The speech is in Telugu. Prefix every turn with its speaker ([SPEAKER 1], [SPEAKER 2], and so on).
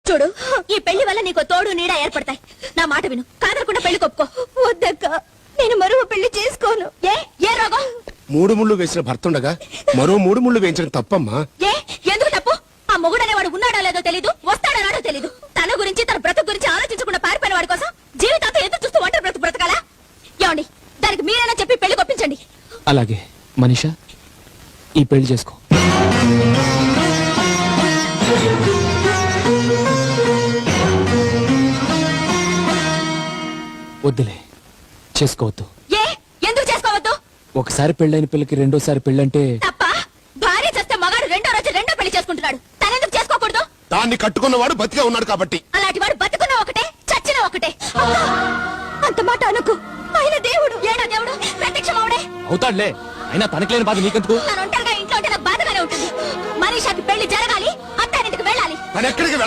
[SPEAKER 1] చూడు, ఈ పెళ్లి వల్ల నీకు తోడు నీడ ఏర్పడతాయి. నా మాట విను, కాదనకుండా పెళ్లి కొప్పుకో. వద్దక్క, నేను మరో పెళ్లి చేసుకోను. ఏ రోగం?
[SPEAKER 2] 3 ముళ్ళు వేసిన భర్త ఉండగా మరో 3 ముళ్ళు వేయించడం తప్పమ్మా.
[SPEAKER 1] ఎందుకు తప్పు? ఆ మొగుడనేవాడు ఉన్నాడో లేదో తెలీదు, వస్తాడో తెలీదు. తన గురించి, తన బ్రతుకు గురించి ఆలోచించకుండా పారిపోయిన వాడి కోసం జీవితాంతం ఎదురు చూస్తూ ఒంటరి బ్రతుకు బ్రతకాలా? ఏమండి, దానికి మీరైనా చెప్పి పెళ్లి కొప్పించండి.
[SPEAKER 3] అలాగే మనీషా, ఈ పెళ్లి చేసుకో. వద్దులే, చేసుకోవద్దు.
[SPEAKER 1] ఎందుకు చేసుకోవద్దు?
[SPEAKER 3] ఒకసారి పెళ్ళైన పిల్లకి రెండోసారి పెళ్ళంటే
[SPEAKER 1] తప్ప. భార్య చేస్తే మగాడు రెండో రోజు రెండో పెళ్లి చేసుకుంటున్నాడు. తనెందుకు చేసుకోకూడదు?
[SPEAKER 2] దాన్ని కట్టుకున్నవాడు బతికే ఉన్నాడు కాబట్టి.
[SPEAKER 1] అలాంటి వాడు బతుకున్న ఒకటే, చచ్చిన ఒకటే. అంత మాట అనుకు. ఆయన దేవుడు, ఏడో దేవుడు, ప్రత్యక్షమవుడే
[SPEAKER 3] అవుతాడులే. అయినా తనకి బాధ నీకెందుకు?
[SPEAKER 1] తను ఒంటరిగా ఇంట్లో ఉంటే నాకు బాధగానే ఉంటుంది. మనీషాకి పెళ్లి జరగాలి, అత్తారింటికి వెళ్ళాలి.
[SPEAKER 2] తను ఎక్కడికి